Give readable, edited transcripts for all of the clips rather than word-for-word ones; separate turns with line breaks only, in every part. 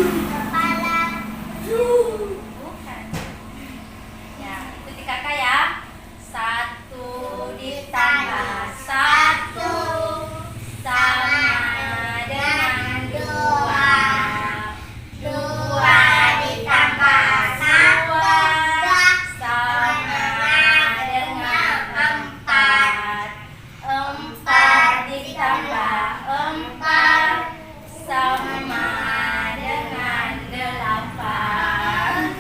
Kepala.
Bukan. Ya, ikuti kakak ya. 1 ditambah 1 sama dengan 2.
2 ditambah 1
sama dengan 4. 4 ditambah 4 sama dengan 8.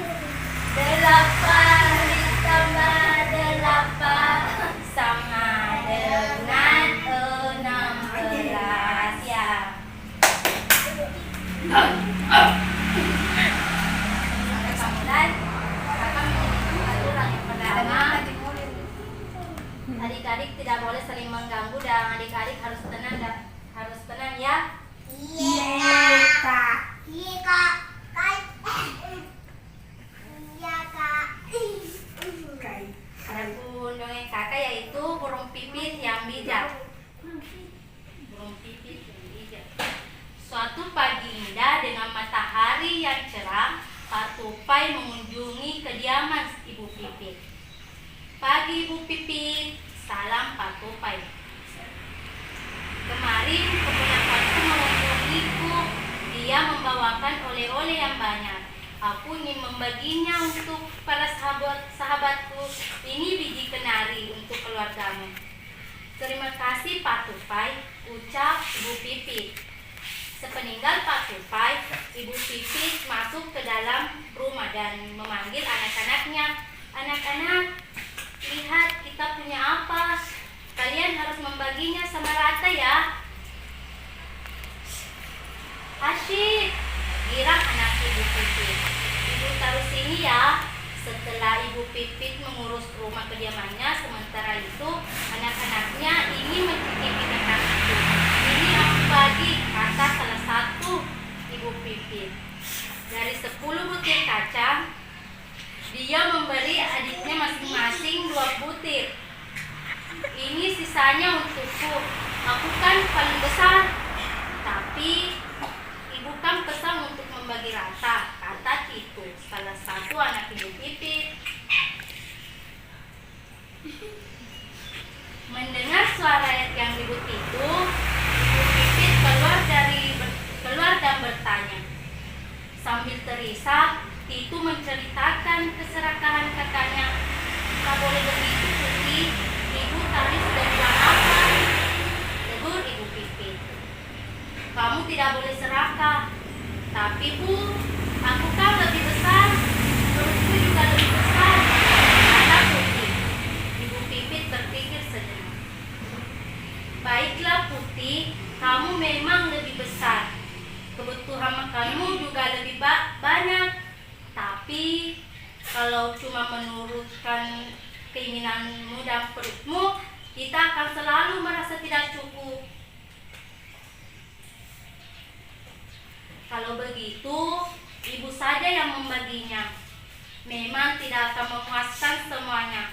8 ditambah 8 sama dengan 16 ya. Kakak mulai. Kakak menyanyikan aturan yang pertama. Adik-adik tidak boleh saling mengganggu dan adik-adik harus tenang ya.
Iya, Kak. Iya, Kak. Iya, Kak.
Adapun dongeng kakak yaitu burung pipit yang bijak. Burung pipit yang bijak. Suatu pagi indah dengan matahari yang cerah, Pak Tupai mengunjungi kediaman Ibu Pipit. Pagi Ibu Pipit, salam Pak Tupai. Kemarin keponakanku mengunjungiku. Dia membawakan oleh-oleh yang banyak. Aku ingin membaginya untuk para sahabatku. Ini biji kenari untuk keluargamu. Terima kasih Pak Tupai, ucap Ibu Pipit. Sepeninggal Pak Tupai, Ibu Pipit masuk ke dalam rumah dan memanggil anak-anaknya. Anak-anak, lihat kita punya apa. Kalian harus membaginya sama rata ya. Asyik, girang anak Ibu Pipit. Ibu taruh sini ya. Setelah Ibu Pipit mengurus rumah kediamannya, sementara itu anak-anaknya ingin mencicipi kentang itu. Ini aku bagi, kata salah satu Ibu Pipit. Dari 10 butir kacang, dia memberi adiknya masing-masing 2 butir. Ini sisanya untukku. Aku kan paling besar. Tapi ibu kan pesan untuk membagi rata, kata Titu, salah satu anak Ibu Pipit. Mendengar suara yang ribut itu, Ibu Pipit keluar dan bertanya. Sambil terisak, Titu menceritakan keserakahan kakaknya. Tak boleh begitu, Putih. Ibu tadi sudah bilang apa? Tegur Ibu Pipit. Kamu tidak boleh serakah. Tapi Bu, aku kan lebih besar. Perutku juga lebih besar, kata Putih. Ibu Pipit berpikir sejenak. Baiklah Putih, kamu memang lebih besar. Kebutuhan makanmu juga lebih banyak. Tapi kalau cuma menurutkan keinginanmu dan perutmu, kita akan selalu merasa tidak cukup. Kalau begitu, ibu saja yang membaginya. Memang tidak akan memuaskan semuanya.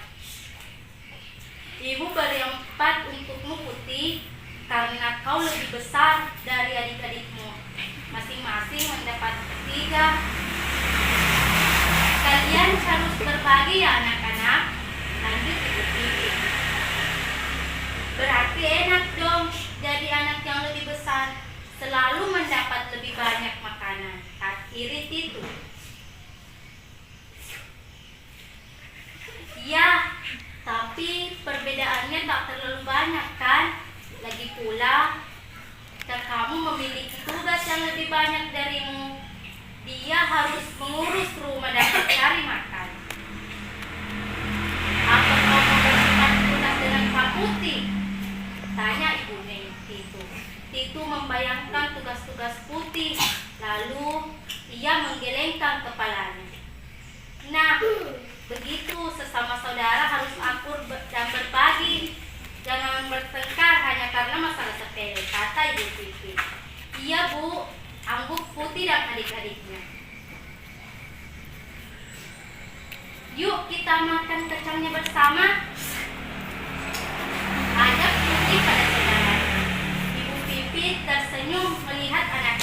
Ibu beri 4 untukmu Putih, karena kau lebih besar dari adik-adikmu. Masing-masing mendapat 3. Kalian harus berbagi ya anak-anak, lanjut Ibu Pipit. Berarti enak dong jadi anak yang lebih besar, selalu mendapat lebih banyak makanan, akhiri Titu. Ya, tapi perbedaannya tak terlalu banyak kan? Lagi pula, kakakmu memiliki tugas yang lebih banyak darimu. Dia harus mengurus rumah dan mencari makan. Apa kau mau bersikap tugas dengan Pak Putih? Tanya Ibu Neng Titu. Titu membayangkan tugas-tugas Putih, lalu ia menggelengkan kepalanya. Nah, begitu sesama saudara harus akur dan berbagi. Jangan bertengkar hanya karena masalah sepele, kata Ibu Pipit. Iya Bu, angguk Putih dan adik-adiknya. Yuk kita makan kacangnya bersama. Ajak Putih pada saudaranya. Ibu Pipit tersenyum melihat anak